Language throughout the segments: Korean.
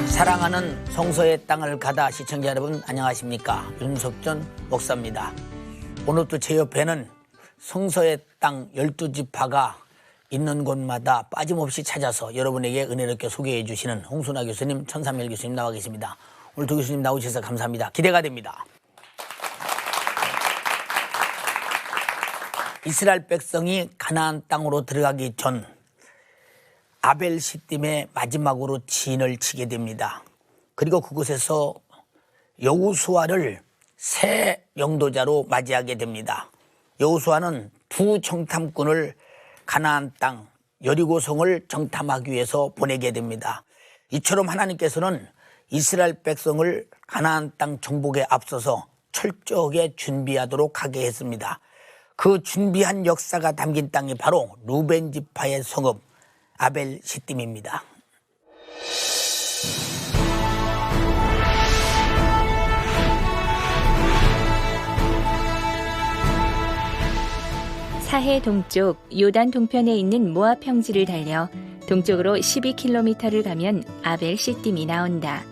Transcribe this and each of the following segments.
사랑하는 성서의 땅을 가다 시청자 여러분 안녕하십니까? 윤석전 목사입니다. 오늘도 제 옆에는 성서의 땅 12지파가 있는 곳마다 빠짐없이 찾아서 여러분에게 은혜롭게 소개해 주시는 홍순아 교수님, 천삼일 교수님 나와 계십니다. 오늘 두 교수님 나오셔서 감사합니다. 기대가 됩니다. 이스라엘 백성이 가나안 땅으로 들어가기 전 아벨 시딤에 마지막으로 진을 치게 됩니다. 그리고 그곳에서 여호수아를 새 영도자로 맞이하게 됩니다. 여호수아는 두 정탐꾼을 가나안 땅 여리고성을 정탐하기 위해서 보내게 됩니다. 이처럼 하나님께서는 이스라엘 백성을 가나안 땅 정복에 앞서서 철저하게 준비하도록 하게 했습니다. 그 준비한 역사가 담긴 땅이 바로 루벤 지파의 성읍 아벨 시딤입니다. 사해 동쪽 요단 동편에 있는 모압 평지를 달려 동쪽으로 12km를 가면 아벨 시딤이 나온다.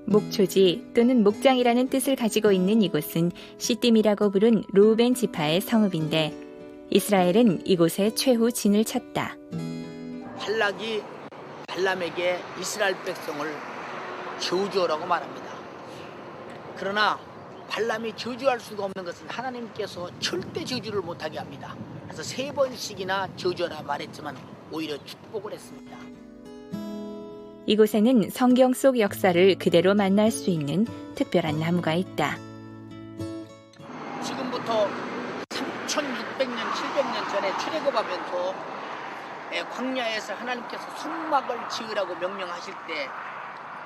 목초지 또는 목장이라는 뜻을 가지고 있는 이곳은 시딤이라고 부른 루벤 지파의 성읍인데 이스라엘은 이곳에 최후 진을 쳤다. 발락이 발람에게 이스라엘 백성을 저주하라고 말합니다. 그러나 발람이 저주할 수가 없는 것은 하나님께서 절대 저주를 못하게 합니다. 그래서 3번씩이나 저주하라 말했지만 오히려 축복을 했습니다. 이곳에는 성경 속 역사를 그대로 만날 수 있는 특별한 나무가 있다. 지금부터 3600년, 700년 전에 출애굽하면서 광야에서 하나님께서 성막을 지으라고 명령하실 때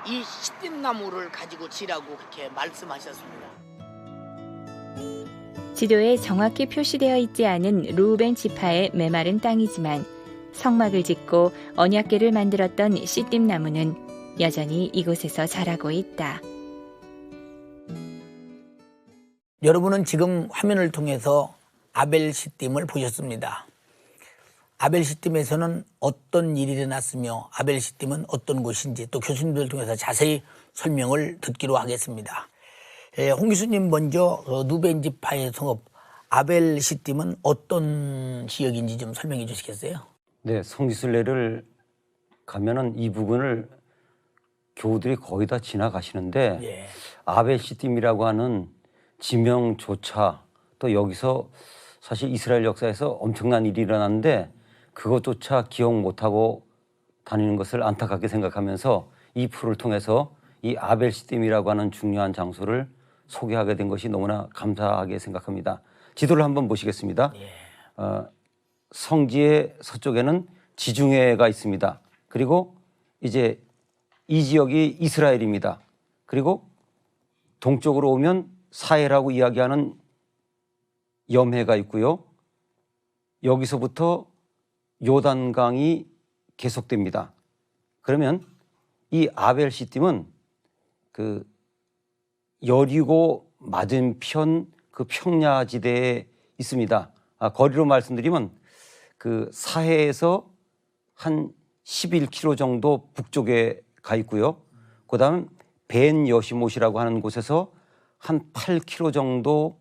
이 시딤나무를 가지고 지라고 그렇게 말씀하셨습니다. 지도에 정확히 표시되어 있지 않은 루벤 지파의 메마른 땅이지만 성막을 짓고 언약궤를 만들었던 시딤나무는 여전히 이곳에서 자라고 있다. 여러분은 지금 화면을 통해서 아벨 시딤을 보셨습니다. 아벨 시딤에서는 어떤 일이 일어났으며 아벨 시딤은 어떤 곳인지 또 교수님들 통해서 자세히 설명을 듣기로 하겠습니다. 홍 교수님 먼저 루벤 지파의 성읍 아벨 시딤은 어떤 지역인지 좀 설명해 주시겠어요? 네, 성지순례를 가면은 이 부분을 교우들이 거의 다 지나가시는데 예. 아벨 시딤이라고 하는 지명조차 또 여기서 사실 이스라엘 역사에서 엄청난 일이 일어났는데 그것조차 기억 못하고 다니는 것을 안타깝게 생각하면서 이 프로를 통해서 이 아벨 시딤이라고 하는 중요한 장소를 소개하게 된 것이 너무나 감사하게 생각합니다. 지도를 한번 보시겠습니다. 예. 성지의 서쪽에는 지중해가 있습니다. 그리고 이제 이 지역이 이스라엘입니다. 그리고 동쪽으로 오면 사해라고 이야기하는 염해가 있고요. 여기서부터 요단강이 계속됩니다. 그러면 이 아벨 시딤은 그 여리고 맞은편 그 평야지대에 있습니다. 거리로 말씀드리면 그 사해에서 한 11km 정도 북쪽에 가 있고요. 그다음 벤 여시못이라고 하는 곳에서 한 8km 정도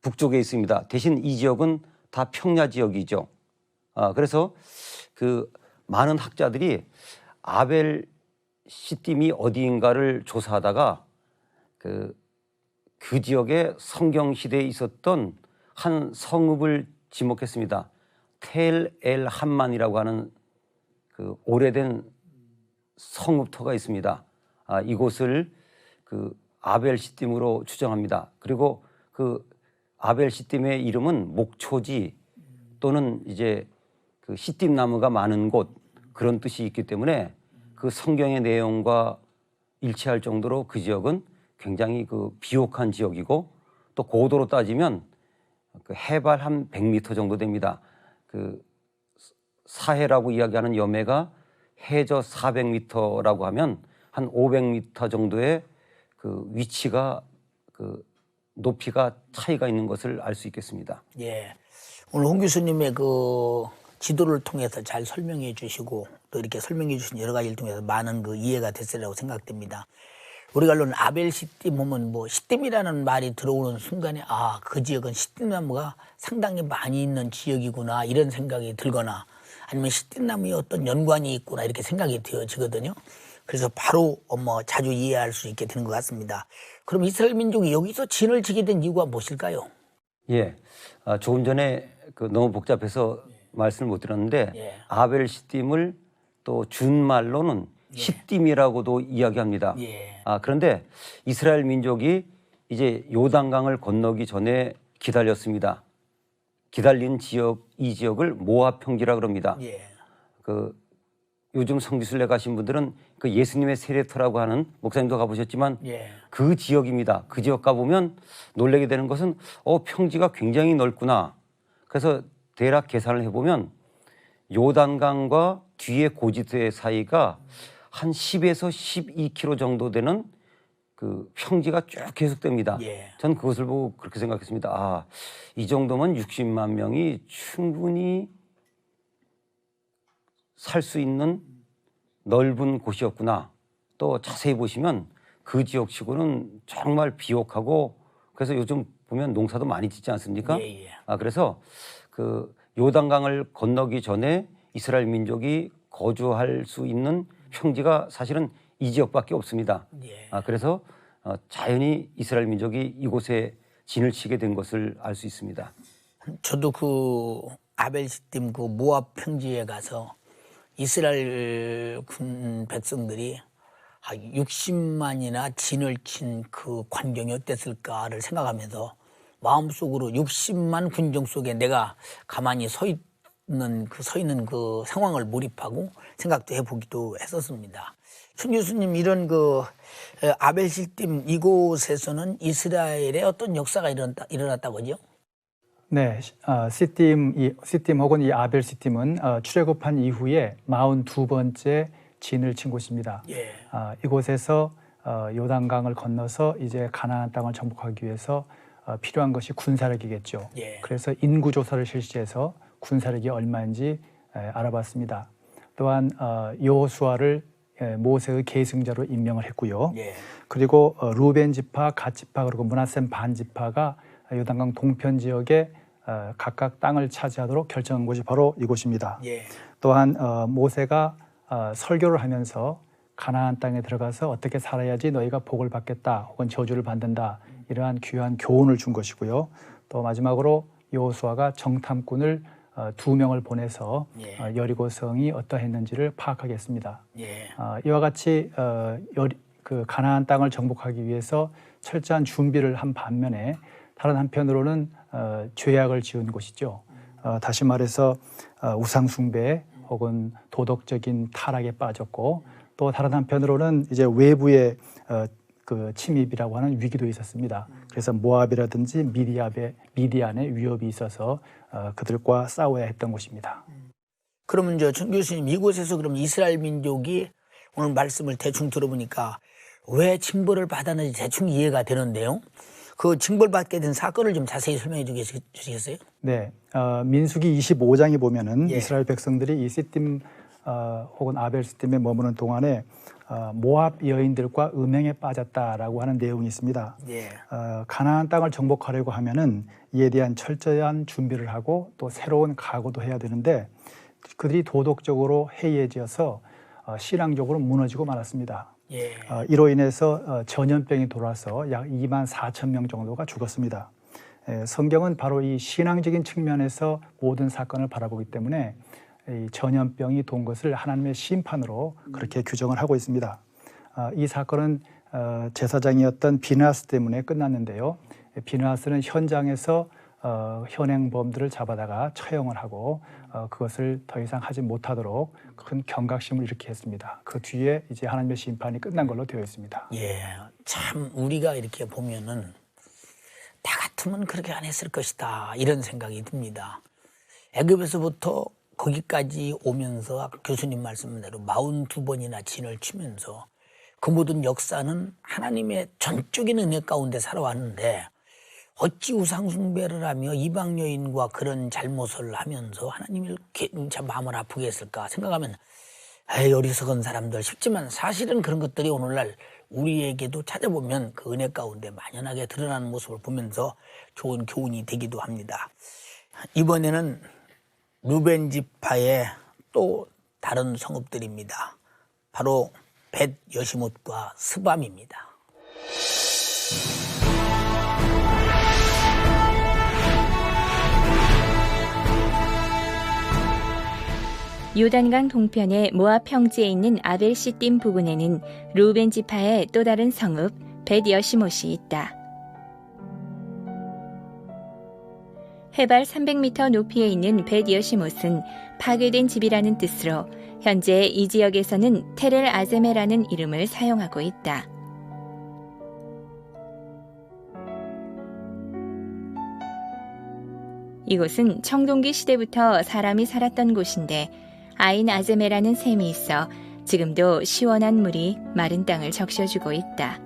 북쪽에 있습니다. 대신 이 지역은 다 평야 지역이죠. 그래서 그 많은 학자들이 아벨 시딤이 어디인가를 조사하다가 그 지역에 성경 시대에 있었던 한 성읍을 지목했습니다. 텔 엘 함만이라고 하는 그 오래된 성읍터가 있습니다. 이곳을 그 아벨 시딤으로 추정합니다. 그리고 그 아벨 시딤의 이름은 목초지 또는 이제 그 시딤나무가 많은 곳 그런 뜻이 있기 때문에 그 성경의 내용과 일치할 정도로 그 지역은 굉장히 그 비옥한 지역이고 또 고도로 따지면 그 해발 한 100m 정도 됩니다. 그 사해라고 이야기하는 염해가 해저 400m라고 하면 한 500m 정도의 그 위치가 그 높이가 차이가 있는 것을 알 수 있겠습니다. 예. 오늘 홍 교수님의 그 지도를 통해서 잘 설명해 주시고 또 이렇게 설명해 주신 여러 가지를 통해서 많은 그 이해가 됐으리라고 생각됩니다. 우리가 알로는 아벨 시띠 보면 뭐 시띠이라는 말이 들어오는 순간에 아, 그 지역은 시띠나무가 상당히 많이 있는 지역이구나 이런 생각이 들거나 아니면 시띠나무에 어떤 연관이 있구나 이렇게 생각이 되어지거든요. 그래서 바로 뭐 자주 이해할 수 있게 되는 것 같습니다. 그럼 이스라엘 민족이 여기서 진을 치게 된 이유가 무엇일까요? 예, 조금 전에 그 너무 복잡해서 말씀을 못 드렸는데 예. 아벨 시딤을 또 준말로는 시딤이라고도 이야기합니다. 예. 그런데 이스라엘 민족이 이제 요단강을 건너기 전에 기다렸습니다. 기다린 지역 이 지역을 모압 평지라 그럽니다. 예. 그 요즘 성지순례 가신 분들은 그 예수님의 세례터라고 하는 목사님도 가보셨지만 예. 그 지역입니다. 그 지역 가보면 놀라게 되는 것은 평지가 굉장히 넓구나. 그래서 대략 계산을 해보면 요단강과 뒤에 고지대 사이가 한 10에서 12km 정도 되는 그 평지가 쭉 계속됩니다. 예. 전 그것을 보고 그렇게 생각했습니다. 이 정도면 60만 명이 충분히 살 수 있는 넓은 곳이었구나. 또 자세히 보시면 그 지역치고는 정말 비옥하고 그래서 요즘 보면 농사도 많이 짓지 않습니까? 예, 예. 그래서 그 요단강을 건너기 전에 이스라엘 민족이 거주할 수 있는 평지가 사실은 이 지역밖에 없습니다. 예. 그래서 자연히 이스라엘 민족이 이곳에 진을 치게 된 것을 알 수 있습니다. 저도 그 아벨 시딤 그 모압 평지에 가서 이스라엘 군 백성들이 60만이나 진을 친 그 광경이 어땠을까를 생각하면서 마음속으로 60만 군정 속에 내가 가만히 서 있는 그 상황을 몰입하고 생각도 해보기도 했었습니다. 천 교수님 이런 그 아벨 시딤 이곳에서는 이스라엘의 어떤 역사가 일어났다고요? 네, 시딤 혹은 이 아벨 시딤은 출애굽한 이후에 42번째 진을 친 곳입니다. 예. 이곳에서 요단강을 건너서 이제 가나안 땅을 정복하기 위해서 필요한 것이 군사력이겠죠. 예. 그래서 인구 조사를 실시해서 군사력이 얼마인지 알아봤습니다. 또한 여호수아를 모세의 계승자로 임명을 했고요. 예. 그리고 루벤 지파, 갓 지파 그리고 므낫세 반 지파가 요단강 동편 지역에 각각 땅을 차지하도록 결정한 곳이 바로 이곳입니다. 예. 또한 모세가 설교를 하면서 가나안 땅에 들어가서 어떻게 살아야지 너희가 복을 받겠다 혹은 저주를 받는다 이러한 귀한 교훈을 준 것이고요. 또 마지막으로 여호수아가 정탐꾼을 2명을 보내서 예. 여리고성이 어떠했는지를 파악하게 했습니다. 예. 이와 같이 그 가나안 땅을 정복하기 위해서 철저한 준비를 한 반면에 다른 한편으로는 죄악을 지은 곳이죠. 다시 말해서 우상 숭배 혹은 도덕적인 타락에 빠졌고 또 다른 한편으로는 이제 외부의 그 침입이라고 하는 위기도 있었습니다. 그래서 모압이라든지 미디안의 위협이 있어서 그들과 싸워야 했던 곳입니다. 그러면 천 교수님 이곳에서 그럼 이스라엘 민족이 오늘 말씀을 대충 들어보니까 왜 징벌을 받았는지 대충 이해가 되는데요. 그 징벌받게 된 사건을 좀 자세히 설명해 주시겠어요? 네, 민수기 25장에 보면은 예. 이스라엘 백성들이 이 시딤 혹은 아벨 시딤에 머무는 동안에 모압 여인들과 음행에 빠졌다라고 하는 내용이 있습니다. 예. 가나안 땅을 정복하려고 하면은 이에 대한 철저한 준비를 하고 또 새로운 각오도 해야 되는데 그들이 도덕적으로 해이해져서 신앙적으로 무너지고 말았습니다. 예. 이로 인해서 전염병이 돌아서 약 2만 4천 명 정도가 죽었습니다. 성경은 바로 이 신앙적인 측면에서 모든 사건을 바라보기 때문에 이 전염병이 돈 것을 하나님의 심판으로 그렇게 규정을 하고 있습니다. 이 사건은 제사장이었던 비느하스 때문에 끝났는데요. 비느하스는 현장에서 현행범들을 잡아다가 처형을 하고 그것을 더 이상 하지 못하도록 큰 경각심을 일으키게 했습니다. 그 뒤에 이제 하나님의 심판이 끝난 걸로 되어 있습니다. 예. 참 우리가 이렇게 보면은 나 같으면 그렇게 안 했을 것이다 이런 생각이 듭니다. 애굽에서부터 거기까지 오면서 아까 교수님 말씀대로 42번이나 진을 치면서 그 모든 역사는 하나님의 전적인 은혜 가운데 살아왔는데 어찌 우상숭배를 하며 이방 여인과 그런 잘못을 하면서 하나님이 이렇게 참 마음을 아프게 했을까 생각하면 에이, 어리석은 사람들 싶지만 사실은 그런 것들이 오늘날 우리에게도 찾아보면 그 은혜 가운데 만연하게 드러나는 모습을 보면서 좋은 교훈이 되기도 합니다. 이번에는 루벤 지파의 또 다른 성읍들입니다. 바로 벳 여시못과 스밤입니다. 요단강 동편의 모압 평지에 있는 아벨 시딤 부근에는 루벤 지파의 또 다른 성읍 벳 여시못이 있다. 해발 300m 높이에 있는 벳 여시못은 파괴된 집이라는 뜻으로 현재 이 지역에서는 테렐 아제메라는 이름을 사용하고 있다. 이곳은 청동기 시대부터 사람이 살았던 곳인데 아인 아제메라는 샘이 있어 지금도 시원한 물이 마른 땅을 적셔주고 있다.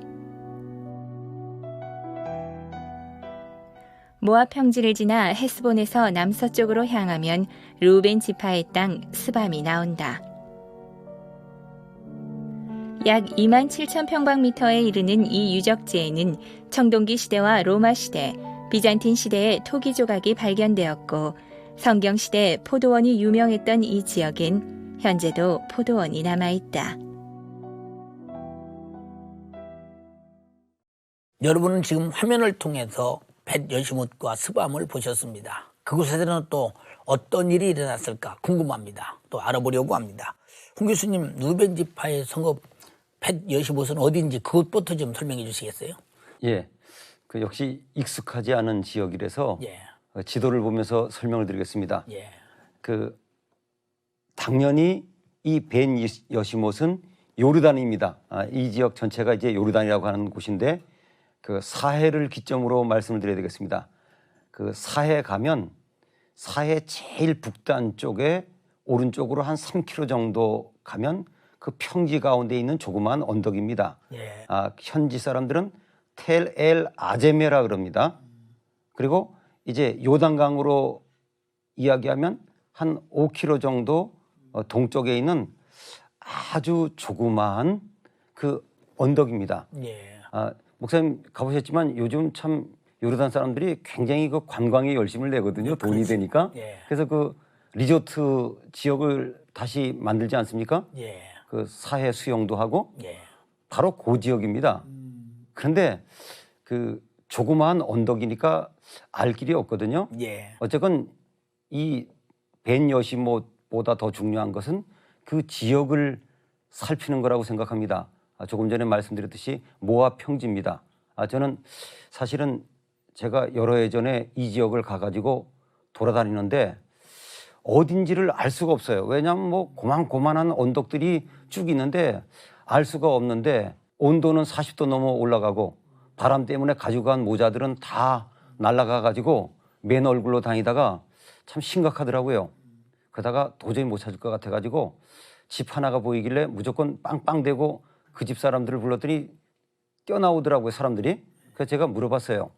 모압 평지를 지나 헤스본에서 남서쪽으로 향하면 루벤 지파의 땅 스밤이 나온다. 약 27,000평방미터에 이르는 이 유적지에는 청동기 시대와 로마 시대, 비잔틴 시대의 토기 조각이 발견되었고 성경 시대 포도원이 유명했던 이 지역엔 현재도 포도원이 남아있다. 여러분은 지금 화면을 통해서 벳 여시못과 스밤을 보셨습니다. 그곳에서는 또 어떤 일이 일어났을까 궁금합니다. 또 알아보려고 합니다. 홍 교수님, 루벤 지파의 성읍 벳 여시못은 어디인지 그것부터 좀 설명해 주시겠어요? 예, 그 역시 익숙하지 않은 지역이라서 예. 지도를 보면서 설명을 드리겠습니다. 예. 그 당연히 이 벳 여시못은 요르단입니다. 이 지역 전체가 이제 요르단이라고 하는 곳인데 그 사해를 기점으로 말씀을 드려야 되겠습니다. 그 사해 가면 사해 제일 북단 쪽에 오른쪽으로 한 3km 정도 가면 그 평지 가운데 있는 조그마한 언덕입니다. 예. 현지 사람들은 텔 엘 아제메라 그럽니다. 그리고 이제 요단강으로 이야기하면 한 5km 정도 동쪽에 있는 아주 조그마한 그 언덕입니다. 예. 목사님 가보셨지만 요즘 참 요르단 사람들이 굉장히 그 관광에 열심을 내거든요. 돈이 되니까. 예. 그래서 그 리조트 지역을 다시 만들지 않습니까? 예. 그 사해 수영도 하고 예. 바로 그 지역입니다. 그런데 그 조그마한 언덕이니까 알 길이 없거든요. 예. 어쨌건 이 벳 여시못보다 더 중요한 것은 그 지역을 살피는 거라고 생각합니다. 조금 전에 말씀드렸듯이 모압 평지입니다. 저는 사실은 제가 여러 해 전에 이 지역을 가가지고 돌아다니는데 어딘지를 알 수가 없어요. 왜냐하면 뭐 고만고만한 언덕들이 쭉 있는데 알 수가 없는데 온도는 40도 넘어 올라가고 바람 때문에 가지고 간 모자들은 다 날아가가지고 맨 얼굴로 다니다가 참 심각하더라고요. 그러다가 도저히 못 찾을 것 같아가지고 집 하나가 보이길래 무조건 빵빵대고 그 집 사람들을 불렀더니 뛰어나오더라고요, 사람들이. 그래서 제가 물어봤어요.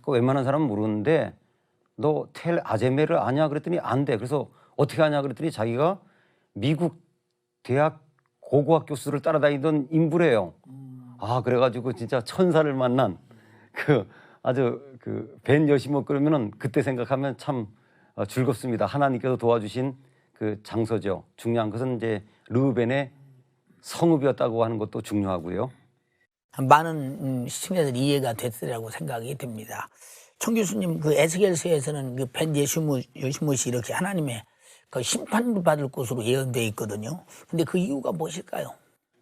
그 웬만한 사람은 모르는데 너 텔 아제메를 아냐? 그랬더니 안 돼. 그래서 어떻게 아냐? 그랬더니 자기가 미국 대학 고고학 교수를 따라다니던 인부래요. 그래가지고 진짜 천사를 만난 그 아주 그 벤 여시못 그러면은 그때 생각하면 참 즐겁습니다. 하나님께서 도와주신 그 장소죠. 중요한 것은 이제 르우벤의 성읍이었다고 하는 것도 중요하고요. 많은 시청자들이 이해가 됐으리라고 생각이 듭니다. 청 교수님, 그 에스겔서에서는 그 벳 여시못이 이렇게 하나님의 그 심판을 받을 곳으로 예언되어 있거든요. 근데 그 이유가 무엇일까요?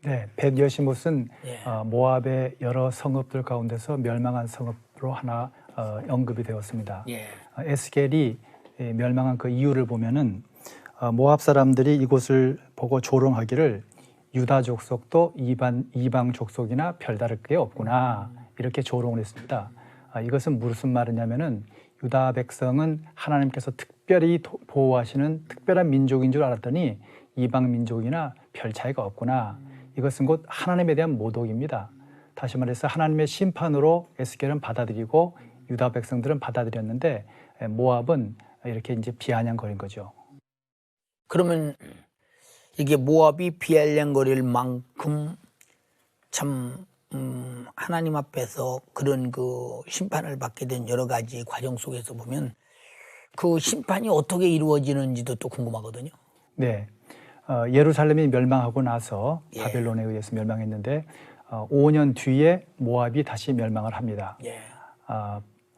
네, 벳 여시못은 예. 모압의 여러 성읍들 가운데서 멸망한 성읍으로 하나 언급이 되었습니다. 예. 에스겔이 멸망한 그 이유를 보면은 모압 사람들이 이곳을 보고 조롱하기를 유다 족속도 이방 족속이나 별다를 게 없구나 이렇게 조롱을 했습니다. 이것은 무슨 말이냐면은 유다 백성은 하나님께서 특별히 보호하시는 특별한 민족인 줄 알았더니 이방 민족이나 별 차이가 없구나 이것은 곧 하나님에 대한 모독입니다. 다시 말해서 하나님의 심판으로 에스겔은 받아들이고 유다 백성들은 받아들였는데 모압은 이렇게 이제 비아냥거린 거죠. 그러면 이게 모압이 비아냥거릴 만큼 참 하나님 앞에서 그런 그 심판을 받게 된 여러 가지 과정 속에서 보면 그 심판이 어떻게 이루어지는지도 또 궁금하거든요. 네, 예루살렘이 멸망하고 나서 예. 바벨론에 의해서 멸망했는데 5년 뒤에 모압이 다시 멸망을 합니다. 예.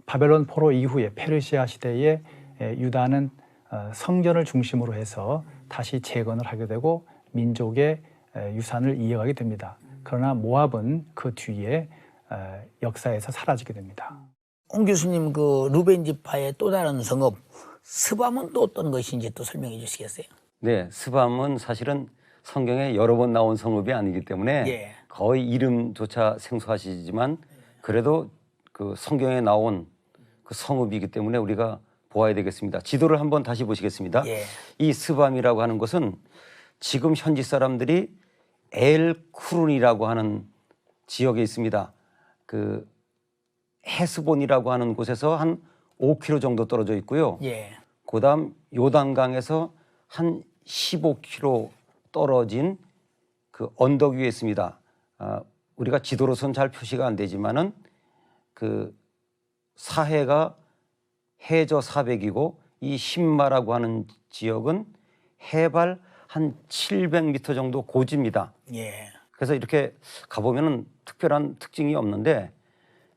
바벨론 포로 이후에 페르시아 시대에 유다는 성전을 중심으로 해서 다시 재건을 하게 되고 민족의 유산을 이어가게 됩니다. 그러나 모압은 그 뒤에 역사에서 사라지게 됩니다. 홍 교수님 그 루벤 지파의 또 다른 성읍 스밤은 또 어떤 것인지 또 설명해 주시겠어요? 네, 스밤은 사실은 성경에 여러 번 나온 성읍이 아니기 때문에 예. 거의 이름조차 생소하시지만 그래도 그 성경에 나온 그 성읍이기 때문에 우리가 보아야 되겠습니다. 지도를 한번 다시 보시겠습니다. 예. 이 스밤이라고 하는 곳은 지금 현지 사람들이 엘쿠룬이라고 하는 지역에 있습니다. 그 헤스본이라고 하는 곳에서 한 5km 정도 떨어져 있고요. 예. 그다음 요단강에서 한 15km 떨어진 그 언덕 위에 있습니다. 우리가 지도로선 잘 표시가 안 되지만은 그 사해가 해저 400이고 이 신마라고 하는 지역은 해발 한 700m 정도 고지입니다. 예. 그래서 이렇게 가보면은 특별한 특징이 없는데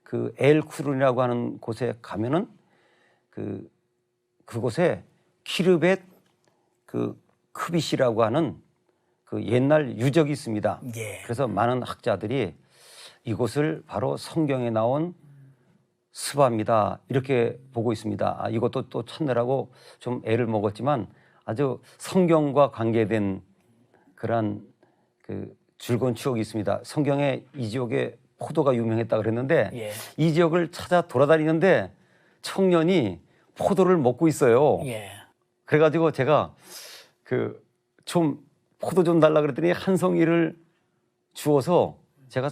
그 엘쿠룬이라고 하는 곳에 가면은 그곳에 키르벳 그 크빗이라고 하는 그 옛날 유적이 있습니다. 예. 그래서 많은 학자들이 이곳을 바로 성경에 나온 스바입니다 이렇게 보고 있습니다. 이것도 또 찾느라고 좀 애를 먹었지만 아주 성경과 관계된 그런 그 즐거운 추억이 있습니다. 성경에 이 지역에 포도가 유명했다 그랬는데 예. 이 지역을 찾아 돌아다니는데 청년이 포도를 먹고 있어요. 예. 그래가지고 제가 그 좀 포도 좀 달라 그랬더니 한 송이를 주어서 제가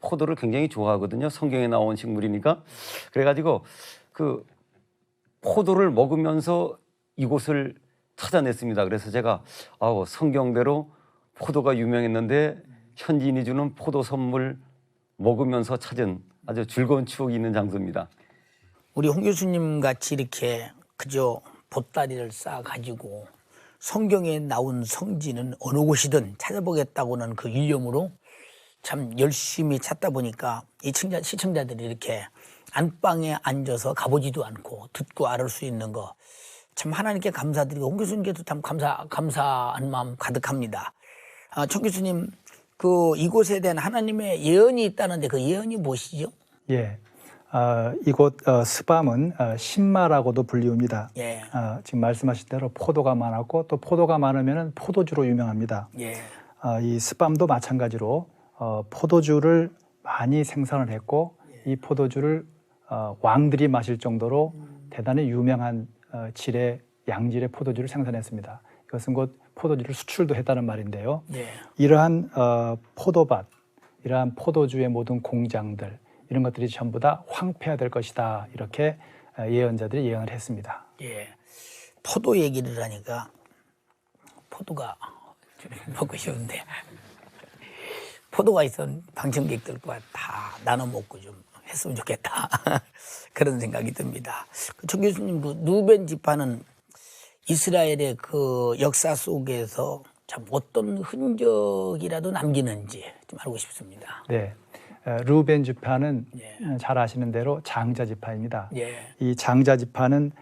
포도를 굉장히 좋아하거든요. 성경에 나온 식물이니까. 그래가지고 그 포도를 먹으면서 이곳을 찾아냈습니다. 그래서 제가 성경대로 포도가 유명했는데 현지인이 주는 포도 선물 먹으면서 찾은 아주 즐거운 추억이 있는 장소입니다. 우리 홍 교수님 같이 이렇게 그저 보따리를 싸 가지고 성경에 나온 성지는 어느 곳이든 찾아보겠다고는 그 일념으로 참 열심히 찾다 보니까 이 시청자들이 이렇게 안방에 앉아서 가보지도 않고 듣고 알을 수 있는 거 참 하나님께 감사드리고 홍 교수님께도 참 감사한 마음 가득합니다. 청 교수님 그 이곳에 대한 하나님의 예언이 있다는데 그 예언이 무엇이죠? 예, 이곳 스밤은 신마라고도 불리웁니다. 예. 지금 말씀하신 대로 포도가 많았고 또 포도가 많으면 포도주로 유명합니다. 예. 이 스밤도 마찬가지로 포도주를 많이 생산을 했고 이 포도주를 왕들이 마실 정도로 대단히 유명한 양질의 포도주를 생산했습니다. 이것은 곧 포도주를 수출도 했다는 말인데요. 예. 이러한 포도밭, 이러한 포도주의 모든 공장들 이런 것들이 전부 다 황폐화될 것이다. 이렇게 예언자들이 예언을 했습니다. 예. 포도 얘기를 하니까 포도가 먹고 싶은데 포도가 있던 방청객들과 다 나눠 먹고 좀 했으면 좋겠다. 그런 생각이 듭니다. 청 교수님, 그 루벤 지파는 이스라엘의 그 역사 속에서 참 어떤 흔적이라도 남기는지 좀 알고 싶습니다. 네, 루벤 지파는 예. 잘 아시는 대로 장자 지파입니다. 예. 이 장자 지파는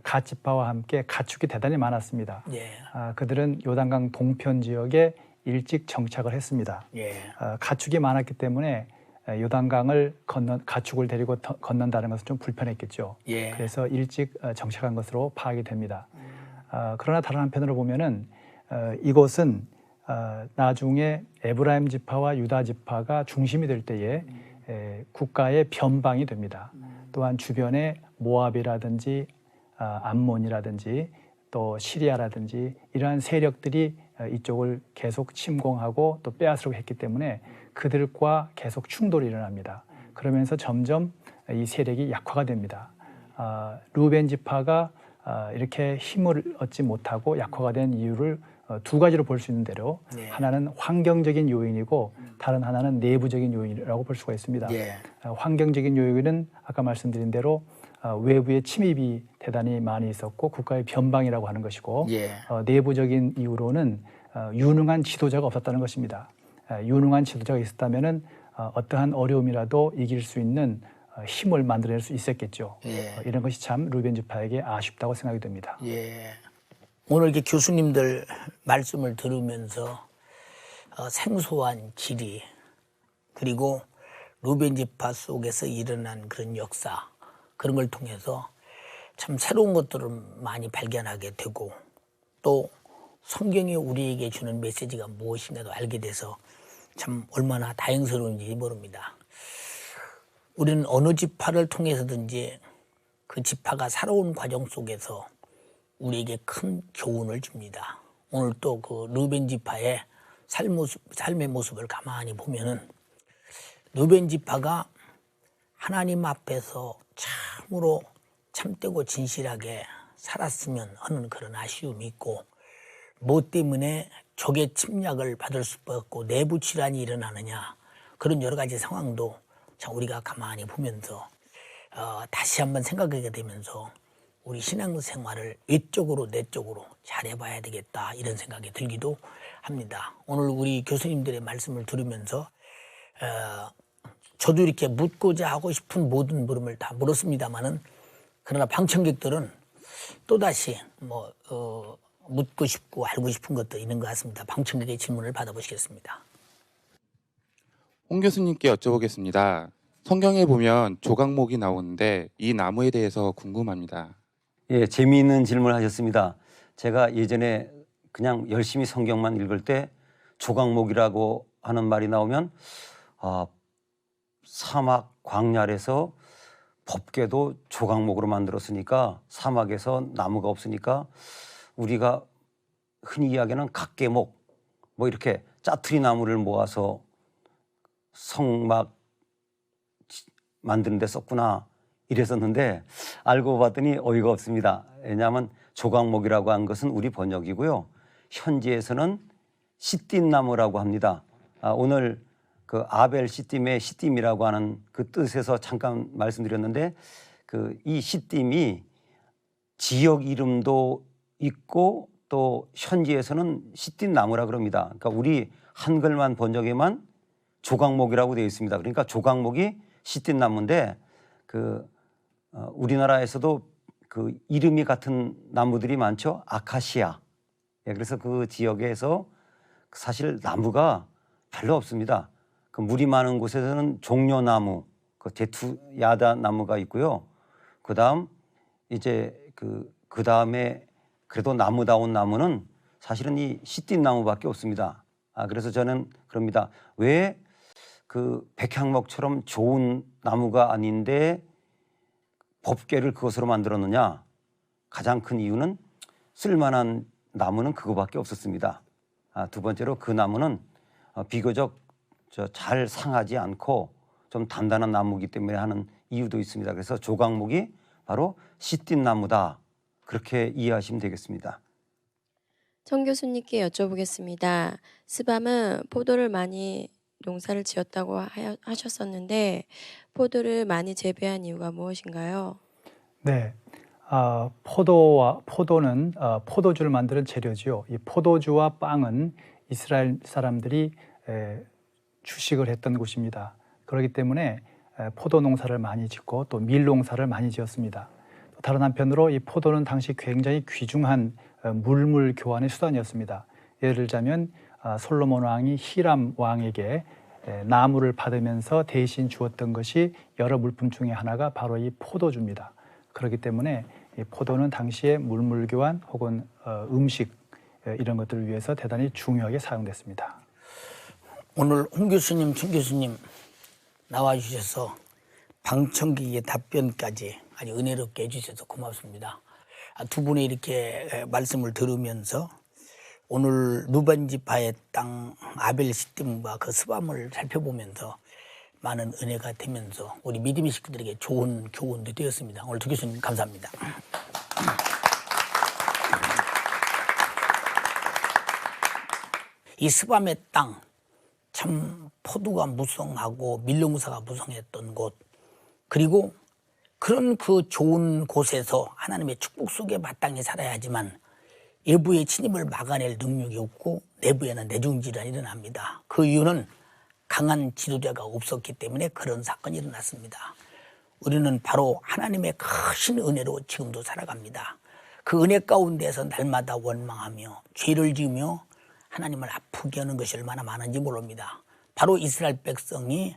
갓 지파와 함께 가축이 대단히 많았습니다. 예. 그들은 요단강 동편 지역에 일찍 정착을 했습니다. 예. 가축이 많았기 때문에 요단강을 가축을 데리고 건넌다는 것은 좀 불편했겠죠. 예. 그래서 일찍 정착한 것으로 파악이 됩니다. 그러나 다른 한편으로 보면은 이곳은 나중에 에브라임 지파와 유다 지파가 중심이 될 때에 국가의 변방이 됩니다. 또한 주변에 모압이라든지 암몬이라든지 또 시리아라든지 이러한 세력들이 이쪽을 계속 침공하고 또 빼앗으려고 했기 때문에 그들과 계속 충돌이 일어납니다. 그러면서 점점 이 세력이 약화가 됩니다. 루벤 지파가 이렇게 힘을 얻지 못하고 약화가 된 이유를 두 가지로 볼 수 있는 대로 네. 하나는 환경적인 요인이고 다른 하나는 내부적인 요인이라고 볼 수가 있습니다. 예. 환경적인 요인은 아까 말씀드린 대로 외부의 침입이 대단히 많이 있었고 국가의 변방이라고 하는 것이고 예. 내부적인 이유로는 유능한 지도자가 없었다는 것입니다. 유능한 지도자가 있었다면은 어떠한 어려움이라도 이길 수 있는 힘을 만들어낼 수 있었겠죠. 예. 이런 것이 참 루벤 지파에게 아쉽다고 생각이 됩니다. 예. 오늘 이렇게 교수님들 말씀을 들으면서 생소한 지리 그리고 루벤 지파 속에서 일어난 그런 역사 그런 걸 통해서 참 새로운 것들을 많이 발견하게 되고 또 성경이 우리에게 주는 메시지가 무엇인가도 알게 돼서 참 얼마나 다행스러운지 모릅니다. 우리는 어느 지파를 통해서든지 그 지파가 살아온 과정 속에서 우리에게 큰 교훈을 줍니다. 오늘 또 그 루벤 지파의 삶의 모습을 가만히 보면은 루벤 지파가 하나님 앞에서 참으로 참되고 진실하게 살았으면 하는 그런 아쉬움이 있고 뭐 때문에 적의 침략을 받을 수밖에 없고 내부 질환이 일어나느냐 그런 여러 가지 상황도 참 우리가 가만히 보면서 다시 한번 생각하게 되면서 우리 신앙생활을 외적으로 내적으로 잘해봐야 되겠다 이런 생각이 들기도 합니다. 오늘 우리 교수님들의 말씀을 들으면서 저도 이렇게 묻고자 하고 싶은 모든 물음을 다 물었습니다마는 그러나 방청객들은 또다시 묻고 싶고 알고 싶은 것도 있는 것 같습니다. 방청객의 질문을 받아보시겠습니다. 홍 교수님께 여쭤보겠습니다. 성경에 보면 조각목이 나오는데 이 나무에 대해서 궁금합니다. 예, 재미있는 질문을 하셨습니다. 제가 예전에 그냥 열심히 성경만 읽을 때 조각목이라고 하는 말이 나오면 사막 광야에서 법궤도 조각목으로 만들었으니까 사막에서 나무가 없으니까 우리가 흔히 이야기하는 각계목 뭐 이렇게 짜투리 나무를 모아서 성막 만드는 데 썼구나 이랬었는데 알고 봤더니 어이가 없습니다. 왜냐하면 조각목이라고 한 것은 우리 번역이고요. 현지에서는 시띠나무라고 합니다. 오늘 그 아벨 시딤의 시딤이라고 하는 그 뜻에서 잠깐 말씀드렸는데 이 시딤이 지역 이름도 있고 또 현지에서는 시띠나무라 그럽니다. 그러니까 우리 한글만 번역에만 조각목이라고 되어 있습니다. 그러니까 조각목이 시띠나무인데 우리나라에서도 그 이름이 같은 나무들이 많죠. 아카시아. 예, 그래서 그 지역에서 사실 나무가 별로 없습니다. 그 물이 많은 곳에서는 종려나무, 그 제투야다 나무가 있고요. 그다음 이제 그 다음에 그래도 나무다운 나무는 사실은 이 시띠나무밖에 없습니다. 그래서 저는 그럽니다. 왜 그 백향목처럼 좋은 나무가 아닌데 법궤를 그것으로 만들었느냐? 가장 큰 이유는 쓸만한 나무는 그거밖에 없었습니다. 두 번째로 그 나무는 비교적 잘 상하지 않고 좀 단단한 나무이기 때문에 하는 이유도 있습니다. 그래서 조각목이 바로 시띠나무다. 그렇게 이해하시면 되겠습니다. 청 교수님께 여쭤보겠습니다. 스밤은 포도를 많이 농사를 지었다고 하셨었는데 포도를 많이 재배한 이유가 무엇인가요? 네, 포도는 포도주를 만드는 재료지요. 이 포도주와 빵은 이스라엘 사람들이 주식을 했던 곳입니다. 그렇기 때문에 포도 농사를 많이 짓고 또 밀 농사를 많이 지었습니다. 또 다른 한편으로 이 포도는 당시 굉장히 귀중한 물물 교환의 수단이었습니다. 예를 들자면 솔로몬 왕이 히람 왕에게 나무를 받으면서 대신 주었던 것이 여러 물품 중에 하나가 바로 이 포도주입니다. 그렇기 때문에 이 포도는 당시에 물물 교환 혹은 음식 이런 것들을 위해서 대단히 중요하게 사용됐습니다. 오늘 홍 교수님, 청 교수님 나와주셔서 방청객의 답변까지 아주 은혜롭게 해주셔서 고맙습니다. 두 분의 이렇게 말씀을 들으면서 오늘 누반지파의 땅 아벨 시딤과 그 스밤을 살펴보면서 많은 은혜가 되면서 우리 믿음의 식구들에게 좋은 교훈도 되었습니다. 오늘 두 교수님 감사합니다. 이 스밤의 땅, 참 포도가 무성하고 밀로무사가 무성했던 곳, 그리고 그런 그 좋은 곳에서 하나님의 축복 속에 마땅히 살아야 하지만 외부의 침입을 막아낼 능력이 없고 내부에는 내중질환이 일어납니다. 그 이유는 강한 지도자가 없었기 때문에 그런 사건이 일어났습니다. 우리는 바로 하나님의 크신 은혜로 지금도 살아갑니다. 그 은혜 가운데서 날마다 원망하며 죄를 지으며 하나님을 아프게 하는 것이 얼마나 많은지 모릅니다. 바로 이스라엘 백성이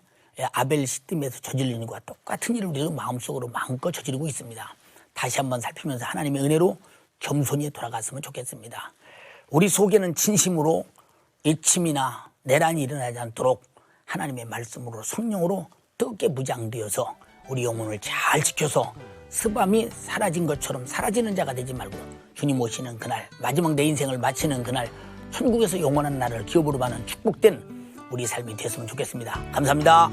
아벨 시딤에서 저지른 일과 똑같은 일을 우리도 마음속으로 마음껏 저지르고 있습니다. 다시 한번 살피면서 하나님의 은혜로 겸손히 돌아갔으면 좋겠습니다. 우리 속에는 진심으로 외침이나 내란이 일어나지 않도록 하나님의 말씀으로 성령으로 뜨겁게 무장되어서 우리 영혼을 잘 지켜서 스밤이 사라진 것처럼 사라지는 자가 되지 말고 주님 오시는 그날, 마지막 내 인생을 마치는 그날, 천국에서 영원한 나라를 기업으로 받는 축복된 우리 삶이 됐으면 좋겠습니다. 감사합니다.